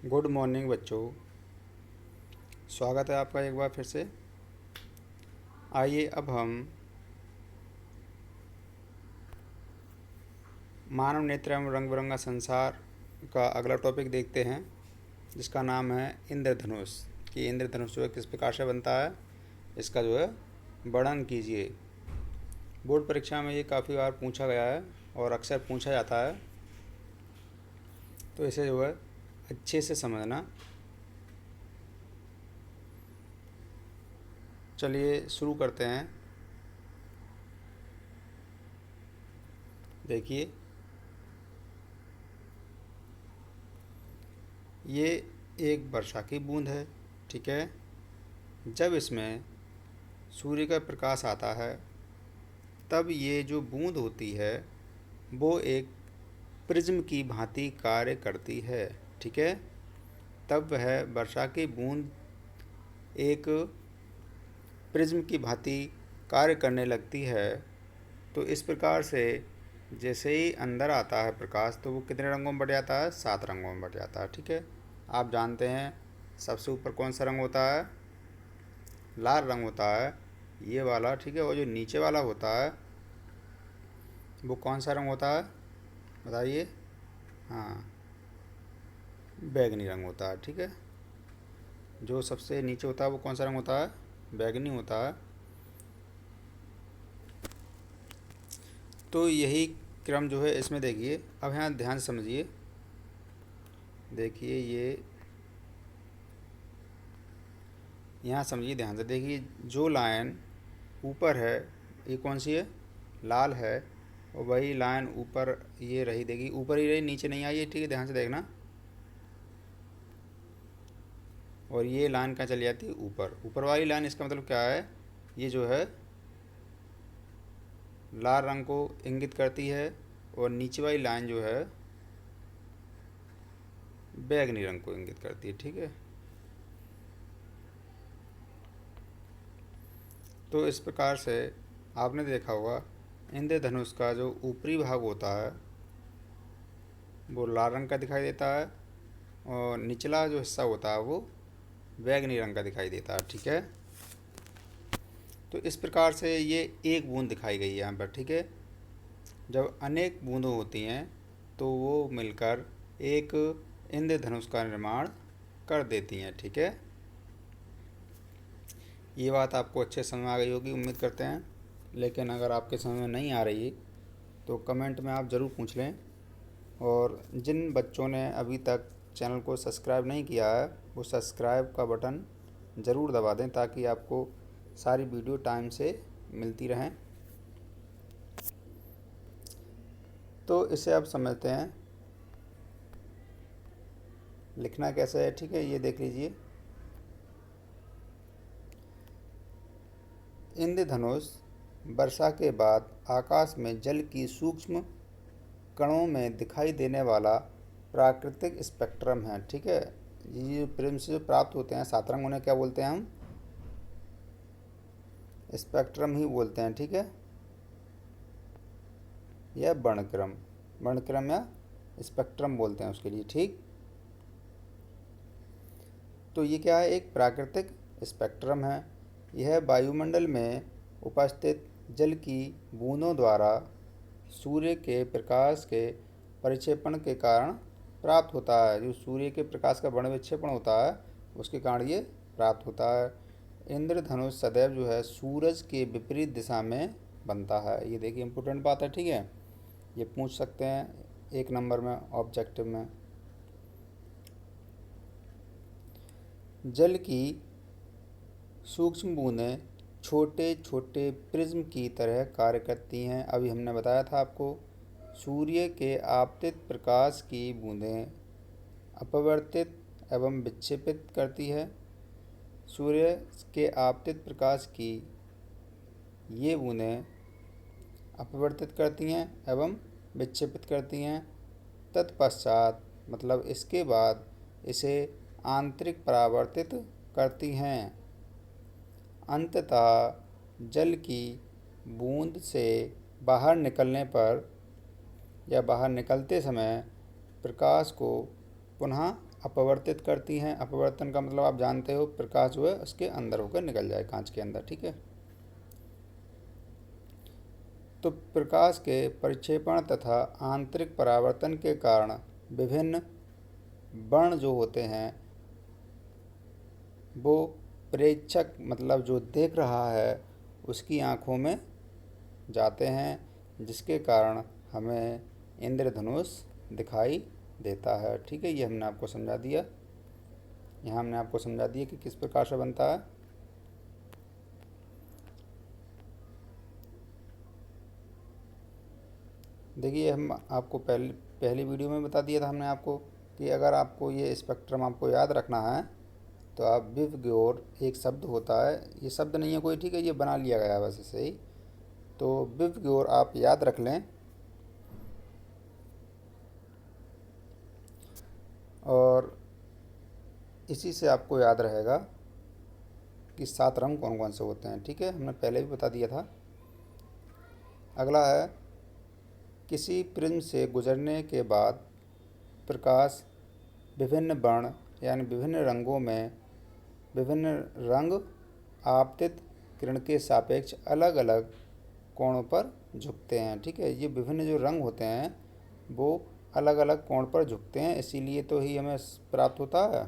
Good morning बच्चों। स्वागत है आपका एक बार फिर से। आइए अब हम मानव नेत्र एवं रंग बिरंगा संसार का अगला टॉपिक देखते हैं, जिसका नाम है इंद्रधनुष। कि इंद्रधनुष जो है किस प्रकार से बनता है, इसका जो है वर्णन कीजिए। बोर्ड परीक्षा में ये काफ़ी बार पूछा गया है और अक्सर पूछा जाता है, तो इसे जो है अच्छे से समझना। चलिए शुरू करते हैं। देखिए, ये एक वर्षा की बूंद है, ठीक है। जब इसमें सूर्य का प्रकाश आता है तब ये जो बूंद होती है वो एक प्रिज्म की भांति कार्य करती है, ठीक है। तब वह वर्षा की बूंद एक प्रिज्म की भांति कार्य करने लगती है। तो इस प्रकार से जैसे ही अंदर आता है प्रकाश, तो वो कितने रंगों में बट जाता है? 7 रंगों में बट जाता है, ठीक है। आप जानते हैं सबसे ऊपर कौन सा रंग होता है? लाल रंग होता है, ये वाला, ठीक है। और जो नीचे वाला होता है वो कौन सा रंग होता है, बताइए? हाँ, बैगनी रंग होता है, ठीक है। जो सबसे नीचे होता है वो कौन सा रंग होता है? बैगनी होता है। तो यही क्रम जो है इसमें देखिए। अब यहाँ ध्यान से समझिए। देखिए, ये यहाँ समझिए, ध्यान से देखिए। जो लाइन ऊपर है ये कौन सी है? लाल है। और वही लाइन ऊपर ये रही, देखिए ऊपर ही रही, नीचे नहीं आई है, ठीक है। ध्यान से देखना। और ये लाइन कहाँ चली जाती है? ऊपर। ऊपर वाली लाइन, इसका मतलब क्या है? ये जो है लाल रंग को इंगित करती है, और नीचे वाली लाइन जो है बैगनी रंग को इंगित करती है, ठीक है। तो इस प्रकार से आपने देखा होगा इंद्रधनुष का जो ऊपरी भाग होता है वो लाल रंग का दिखाई देता है, और निचला जो हिस्सा होता है वो बैगनी रंग का दिखाई देता है, ठीक है। तो इस प्रकार से ये एक बूंद दिखाई गई है यहाँ पर, ठीक है। जब अनेक बूंदें होती हैं तो वो मिलकर एक इंद्रधनुष का निर्माण कर देती हैं, ठीक है। ये बात आपको अच्छे समझ में आ गई होगी, उम्मीद करते हैं। लेकिन अगर आपके समझ में नहीं आ रही तो कमेंट में आप ज़रूर पूछ लें। और जिन बच्चों ने अभी तक चैनल को सब्सक्राइब नहीं किया है वो सब्सक्राइब का बटन ज़रूर दबा दें, ताकि आपको सारी वीडियो टाइम से मिलती रहें। तो इसे अब समझते हैं लिखना कैसे है, ठीक है। ये देख लीजिए। इंद्रधनुष वर्षा के बाद आकाश में जल की सूक्ष्म कणों में दिखाई देने वाला प्राकृतिक स्पेक्ट्रम है, ठीक है। ये प्रिज्म से जो प्राप्त होते हैं 7 रंग, उन्हें क्या बोलते हैं हम? स्पेक्ट्रम ही बोलते हैं, ठीक है। यह वर्णक्रम, वर्णक्रम या स्पेक्ट्रम बोलते हैं उसके लिए, ठीक। तो ये क्या है? एक प्राकृतिक स्पेक्ट्रम है। यह वायुमंडल में उपस्थित जल की बूंदों द्वारा सूर्य के प्रकाश के परिक्षेपण के कारण प्राप्त होता है। जो सूर्य के प्रकाश का वर्णविक्षेपण होता है उसके कारण ये प्राप्त होता है। इंद्रधनुष सदैव जो है सूरज के विपरीत दिशा में बनता है। ये देखिए इम्पोर्टेंट बात है, ठीक है। ये पूछ सकते हैं 1 नंबर में ऑब्जेक्टिव में। जल की सूक्ष्म बूंदें छोटे छोटे प्रिज्म की तरह कार्य करती हैं। अभी हमने बताया था आपको, सूर्य के आपतित प्रकाश की बूंदें अपवर्तित एवं विक्षेपित करती है। सूर्य के आपतित प्रकाश की ये बूंदें अपवर्तित करती हैं एवं विक्षेपित करती हैं। तत्पश्चात मतलब इसके बाद इसे आंतरिक परावर्तित करती हैं। अंततः जल की बूंद से बाहर निकलने पर या बाहर निकलते समय प्रकाश को पुनः अपवर्तित करती हैं। अपवर्तन का मतलब आप जानते हो, प्रकाश जो है उसके अंदर होकर निकल जाए, कांच के अंदर, ठीक है। तो प्रकाश के परिक्षेपण तथा आंतरिक परावर्तन के कारण विभिन्न वर्ण जो होते हैं वो प्रेक्षक मतलब जो देख रहा है उसकी आँखों में जाते हैं, जिसके कारण हमें इंद्रधनुष दिखाई देता है, ठीक है। ये हमने आपको समझा दिया, यहाँ हमने आपको समझा दिया कि किस प्रकार से बनता है। देखिए, हम आपको पहली वीडियो में बता दिया था हमने आपको कि अगर आपको ये स्पेक्ट्रम आपको याद रखना है तो आप विवग्योर एक शब्द होता है, ये शब्द नहीं है कोई, ठीक है, ये बना लिया गया है बस ऐसे ही। तो विवग्योर आप याद रख लें, और इसी से आपको याद रहेगा कि 7 रंग कौन कौन से होते हैं, ठीक है, हमने पहले भी बता दिया था। अगला है, किसी प्रिज्म से गुजरने के बाद प्रकाश विभिन्न वर्ण यानी विभिन्न रंगों में विभिन्न रंग आपतित किरण के सापेक्ष अलग अलग कोणों पर झुकते हैं, ठीक है। ये विभिन्न जो रंग होते हैं वो अलग अलग कोण पर झुकते हैं, इसीलिए तो ही हमें प्राप्त होता है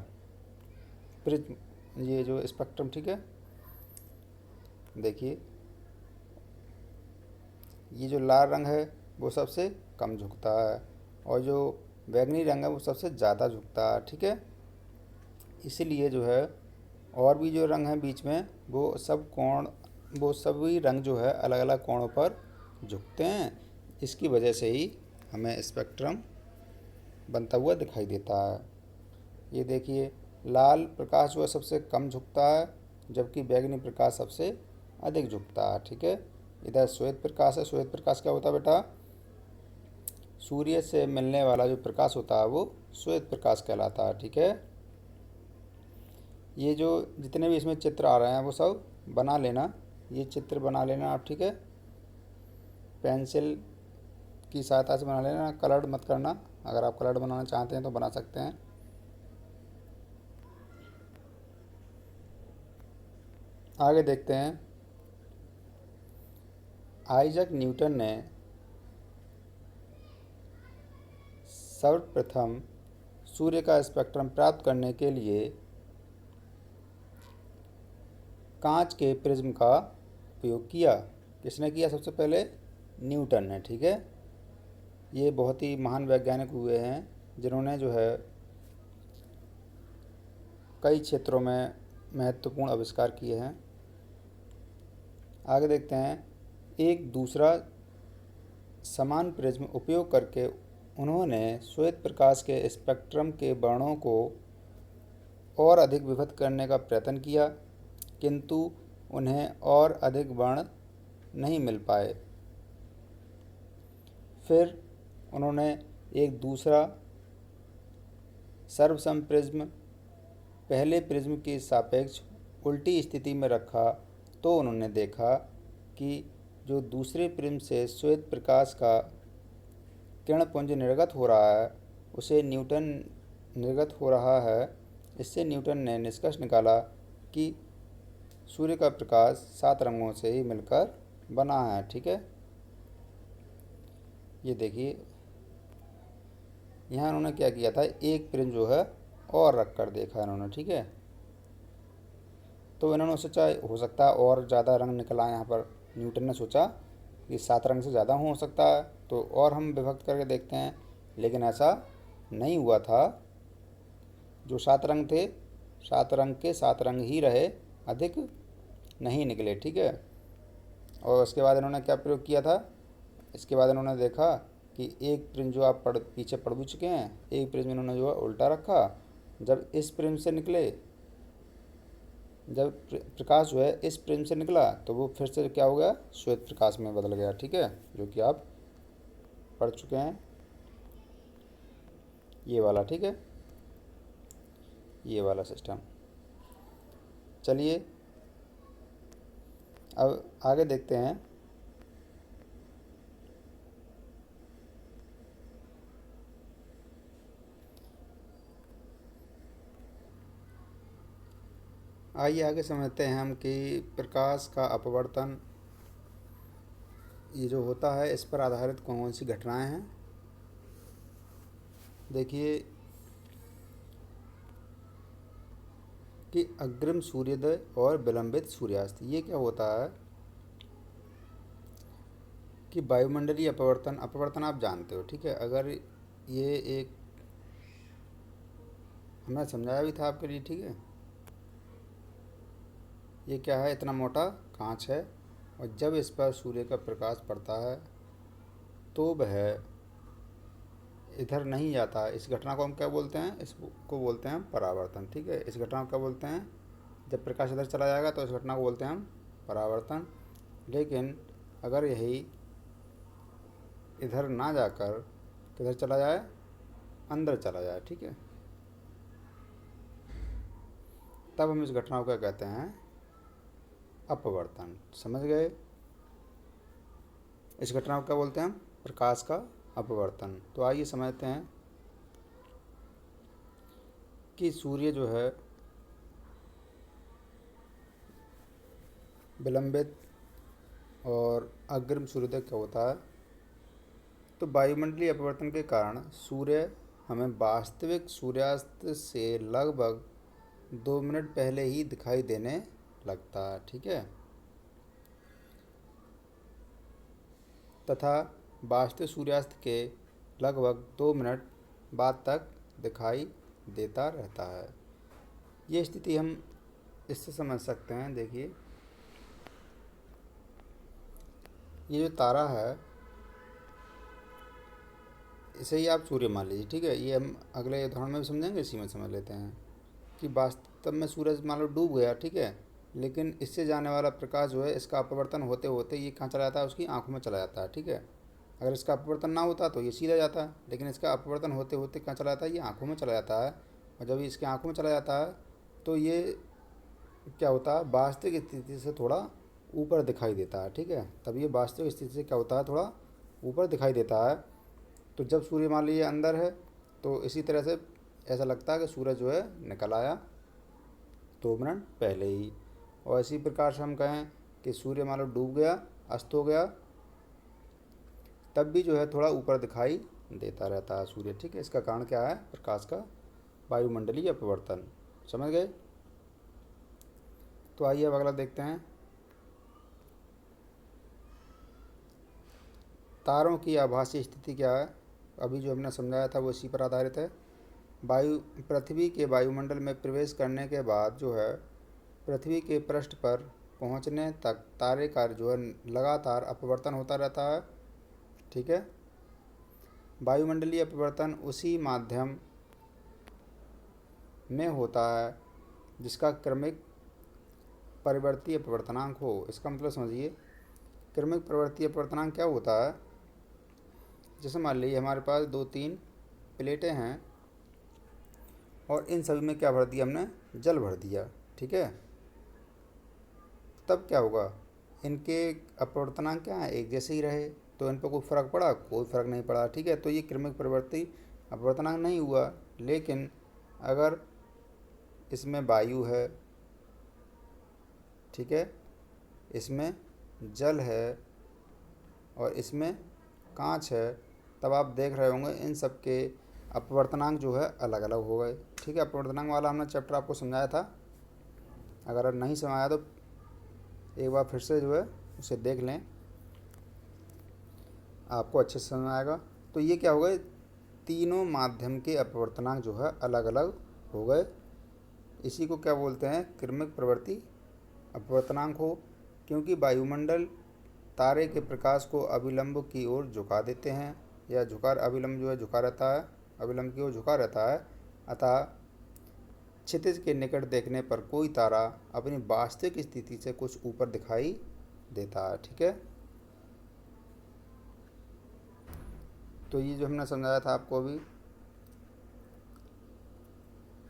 प्रिज्म, ये जो स्पेक्ट्रम, ठीक है। देखिए, ये जो लाल रंग है वो सबसे कम झुकता है और जो बैंगनी रंग है वो सबसे ज़्यादा झुकता है, ठीक है। इसीलिए जो है और भी जो रंग हैं बीच में वो सभी रंग जो है अलग अलग कोणों पर झुकते हैं, इसकी वजह से ही हमें स्पेक्ट्रम बनता हुआ दिखाई देता है। ये देखिए, लाल प्रकाश जो है सबसे कम झुकता है जबकि बैंगनी प्रकाश सबसे अधिक झुकता है, ठीक है। इधर श्वेत प्रकाश है। श्वेत प्रकाश क्या होता है बेटा? सूर्य से मिलने वाला जो प्रकाश होता है वो श्वेत प्रकाश कहलाता है, ठीक है। ये जो जितने भी इसमें चित्र आ रहे हैं वो सब बना लेना, ये चित्र बना लेना आप, ठीक है। पेंसिल की सहायता से बना लेना, कलर्ड मत करना। अगर आप कलर्ड बनाना चाहते हैं तो बना सकते हैं। आगे देखते हैं। आइजैक न्यूटन ने सर्वप्रथम सूर्य का स्पेक्ट्रम प्राप्त करने के लिए कांच के प्रिज्म का उपयोग किया। किसने किया? सबसे पहले न्यूटन ने, ठीक है। ये बहुत ही महान वैज्ञानिक हुए हैं जिन्होंने जो है कई क्षेत्रों में महत्वपूर्ण आविष्कार किए हैं। आगे देखते हैं। एक दूसरा समान प्रिज्म उपयोग करके उन्होंने श्वेत प्रकाश के स्पेक्ट्रम के वर्णों को और अधिक विभक्त करने का प्रयत्न किया, किंतु उन्हें और अधिक वर्ण नहीं मिल पाए। फिर उन्होंने एक दूसरा सर्वसम प्रिज्म पहले प्रिज्म के सापेक्ष उल्टी स्थिति में रखा तो उन्होंने देखा कि जो दूसरे प्रिज्म से श्वेत प्रकाश का किरणपुंज निर्गत हो रहा है उसे न्यूटन निर्गत हो रहा है। इससे न्यूटन ने निष्कर्ष निकाला कि सूर्य का प्रकाश 7 रंगों से ही मिलकर बना है, ठीक है। ये देखिए, यहाँ उन्होंने क्या किया था, एक प्रिज्म जो है और रख कर देखा इन्होंने, ठीक है। तो इन्होंने सोचा हो सकता है और ज़्यादा रंग निकल आए। यहाँ पर न्यूटन ने सोचा कि 7 रंग से ज़्यादा हो सकता है तो और हम विभक्त करके देखते हैं, लेकिन ऐसा नहीं हुआ था। जो 7 रंग थे 7 रंग के 7 रंग ही रहे, अधिक नहीं निकले, ठीक है। और उसके बाद इन्होंने क्या प्रयोग किया था, इसके बाद इन्होंने देखा कि एक प्रिज्म जो आप पीछे पढ़ भी चुके हैं, एक प्रिज्म इन्होंने जो है उल्टा रखा। जब इस प्रिज्म से निकले, जब प्रकाश जो है इस प्रिज्म से निकला तो वो फिर से क्या हो गया, श्वेत प्रकाश में बदल गया, ठीक है, जो कि आप पढ़ चुके हैं, ये वाला, ठीक है, ये वाला सिस्टम। चलिए अब आगे देखते हैं। आइए आगे समझते हैं हम कि प्रकाश का अपवर्तन ये जो होता है इस पर आधारित कौन कौन सी घटनाएं हैं। देखिए कि अग्रिम सूर्योदय और विलंबित सूर्यास्त, ये क्या होता है कि वायुमंडलीय अपवर्तन, अपवर्तन आप जानते हो, ठीक है। अगर ये एक हमने समझाया भी था आपके लिए, ठीक है। ये क्या है, इतना मोटा कांच है और जब इस पर सूर्य का प्रकाश पड़ता है तो वह इधर नहीं जाता। इस घटना को हम क्या बोलते हैं, इसको बोलते हैं हम परावर्तन, ठीक है। इस घटना को क्या बोलते हैं, जब प्रकाश इधर चला जाएगा तो इस घटना को बोलते हैं हम परावर्तन। लेकिन अगर यही इधर ना जाकर किधर चला जाए, अंदर चला जाए, ठीक है, तब हम इस घटना को क्या कहते हैं, अपवर्तन। समझ गए। इस घटना को क्या बोलते हैं हम, प्रकाश का अपवर्तन। तो आइए समझते हैं कि सूर्य जो है विलंबित और अग्रिम सूर्योदय क्या होता है। तो वायुमंडलीय अपवर्तन के कारण सूर्य हमें वास्तविक सूर्यास्त से लगभग 2 मिनट पहले ही दिखाई देने लगता है, ठीक है, तथा वास्तविक सूर्यास्त के लगभग 2 मिनट बाद तक दिखाई देता रहता है। ये स्थिति हम इससे समझ सकते हैं। देखिए ये जो तारा है इसे ही आप सूर्य मान लीजिए, ठीक है। ये हम अगले उदाहरण में भी समझेंगे, इसी में समझ लेते हैं कि वास्तव में सूरज मान लो डूब गया, ठीक है, लेकिन इससे जाने वाला प्रकाश जो है इसका अपवर्तन होते होते ये कहाँ चला जाता है, उसकी आंखों में चला जाता है, ठीक है। अगर इसका अपवर्तन ना होता तो ये सीधा जाता है, लेकिन इसका अपवर्तन होते होते कहाँ चला जाता है, ये आंखों में चला जाता है। और जब ये इसके आंखों में चला जाता है तो ये क्या होता है, वास्तविक स्थिति से थोड़ा ऊपर दिखाई देता है, ठीक है। तब ये वास्तविक स्थिति से क्या होता है, थोड़ा ऊपर दिखाई देता है। तो जब सूर्य मान लीजिए अंदर है तो इसी तरह से ऐसा लगता है कि सूरज जो है निकल आया 2 मिनट पहले ही। और इसी प्रकार से हम कहें कि सूर्य मान लो डूब गया, अस्त हो गया, तब भी जो है थोड़ा ऊपर दिखाई देता रहता है सूर्य, ठीक है। इसका कारण क्या है, प्रकाश का वायुमंडलीय अपवर्तन। समझ गए। तो आइए अब अगला देखते हैं, तारों की आभासी स्थिति क्या है। अभी जो हमने समझाया था वो इसी पर आधारित है। पृथ्वी के वायुमंडल में प्रवेश करने के बाद जो है पृथ्वी के पृष्ठ पर पहुंचने तक तारे का जो है लगातार अपवर्तन होता रहता है, ठीक है। वायुमंडलीय अपवर्तन उसी माध्यम में होता है जिसका क्रमिक परिवर्ती अपवर्तनांक हो। इसका मतलब समझिए, क्रमिक परिवर्ती अपवर्तनांक क्या होता है। जैसे मान लीजिए हमारे पास 2-3 प्लेटें हैं और इन सभी में क्या भर दिया हमने, जल भर दिया, ठीक है। तब क्या होगा, इनके अपवर्तनांक क्या है, एक जैसे ही रहे, तो इन पर कोई फ़र्क पड़ा, कोई फ़र्क नहीं पड़ा, ठीक है। तो ये क्रमिक परिवर्ती अपवर्तनांक नहीं हुआ। लेकिन अगर इसमें वायु है, ठीक है, इसमें जल है और इसमें कांच है, तब आप देख रहे होंगे इन सब के अपवर्तनांक जो है अलग अलग हो गए, ठीक है। अपवर्तनांक वाला हमने चैप्टर आपको समझाया था, अगर नहीं समझाया तो एक बार फिर से जो है उसे देख लें, आपको अच्छे से समझ आएगा। तो ये क्या हो गए, तीनों माध्यम के अपवर्तनांक जो है अलग अलग हो गए। इसी को क्या बोलते हैं, क्रमिक प्रवृत्ति अपवर्तनांक हो। क्योंकि वायुमंडल तारे के प्रकाश को अभिलंब की ओर झुका देते हैं, या अभिलंब जो है झुका रहता है, अभिलंब की ओर झुका रहता है। अतः क्षितिज के निकट देखने पर कोई तारा अपनी वास्तविक स्थिति से कुछ ऊपर दिखाई देता है, ठीक है। तो ये जो हमने समझाया था आपको अभी,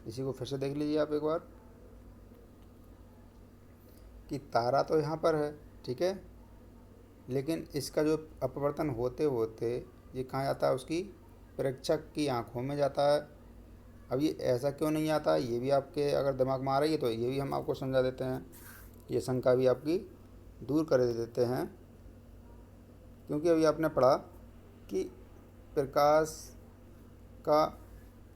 इसी को फिर से देख लीजिए आप एक बार, कि तारा तो यहाँ पर है, ठीक है, लेकिन इसका जो अपवर्तन होते होते ये कहाँ जाता है, उसकी प्रेक्षक की आँखों में जाता है। अब ये ऐसा क्यों नहीं आता, ये भी आपके अगर दिमाग में आ रही है तो ये भी हम आपको समझा देते हैं, ये शंका भी आपकी दूर कर देते हैं। क्योंकि अभी आपने पढ़ा कि प्रकाश का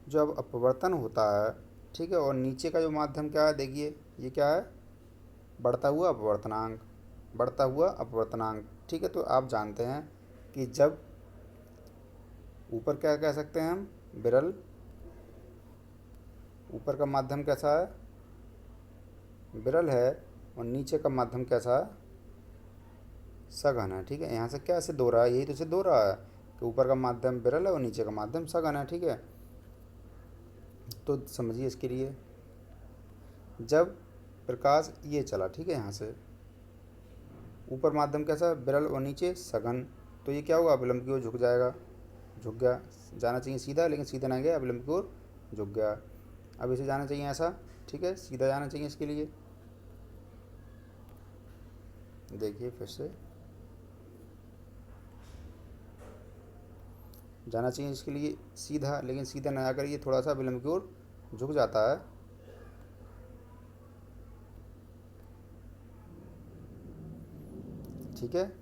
जब अपवर्तन होता है, ठीक है, और नीचे का जो माध्यम क्या है, देखिए ये क्या है, बढ़ता हुआ अपवर्तनांक, बढ़ता हुआ अपवर्तनांक। ठीक है, तो आप जानते हैं कि जब ऊपर क्या कह सकते हैं हम, विरल, ऊपर का माध्यम कैसा है, विरल है, और नीचे का माध्यम कैसा है, सघन है। ठीक है, यहाँ से क्या सिद्ध हो रहा है, यही तो सिद्ध हो रहा है कि ऊपर का माध्यम विरल है और नीचे का माध्यम सघन है। ठीक है, तो समझिए इसके लिए, जब प्रकाश ये चला, ठीक है, यहाँ से ऊपर माध्यम कैसा, विरल, और नीचे सघन, तो ये क्या होगा, अविलंब की ओर झुक जाएगा, झुक गया, जाना चाहिए सीधा लेकिन सीधा ना गया, अविलंब की ओर झुक गया। अब इसे जाना चाहिए ऐसा, ठीक है, सीधा जाना चाहिए, इसके लिए देखिए फिर से जाना चाहिए इसके लिए सीधा, लेकिन सीधा ना जाकर ये थोड़ा सा विलंब की ओर झुक जाता है। ठीक है,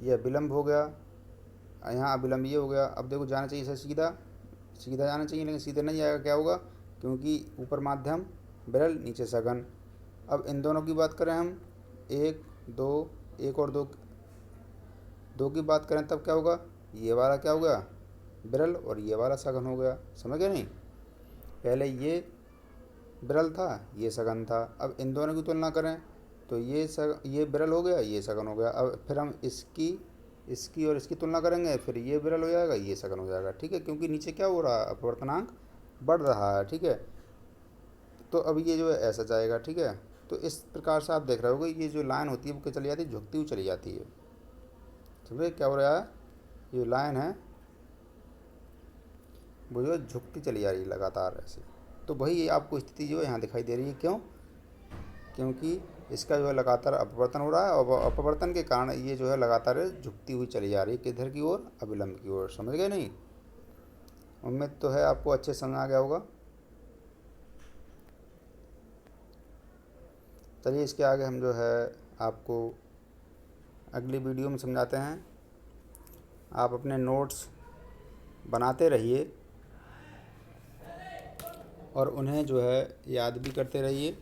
ये विलंब हो गया, यहाँ अविलंब ये हो गया। अब देखो जाना चाहिए इसे सीधा, सीधा जाना चाहिए लेकिन सीधा नहीं जाएगा, क्या होगा, क्योंकि ऊपर माध्यम विरल, नीचे सघन। अब इन दोनों की बात करें हम, एक दो, एक और दो, दो की बात करें तब क्या होगा, ये वाला क्या हो गया, विरल, और ये वाला सघन हो गया। समझ गए नहीं, पहले ये विरल था, ये सघन था। अब इन दोनों की तुलना करें तो ये विरल हो गया, ये सघन हो गया। अब फिर हम इसकी इसकी और इसकी तुलना करेंगे, फिर ये विरल हो जाएगा, ये सघन हो जाएगा। ठीक है, क्योंकि नीचे क्या हो रहा है, अपवर्तनांक बढ़ रहा है। ठीक है, तो अब ये जो है ऐसा जाएगा। ठीक है, तो इस प्रकार से आप देख रहे होगे, ये जो लाइन होती है वो क्या चली जाती है, झुकती हुई चली जाती है। समझे क्या हो रहा है, ये लाइन है वो जो है झुकती चली जा रही है लगातार ऐसे। तो वही आपको स्थिति जो है यहाँ दिखाई दे रही है, क्यों, क्योंकि इसका जो है लगातार अपवर्तन हो रहा है, और अपवर्तन के कारण ये जो है लगातार झुकती हुई चली जा रही है, किधर की ओर, अविलंब की ओर। समझ गए नहीं, उम्मीद तो है आपको अच्छे समझ आ गया होगा। चलिए इसके आगे हम जो है आपको अगली वीडियो में समझाते हैं। आप अपने नोट्स बनाते रहिए और उन्हें जो है याद भी करते रहिए।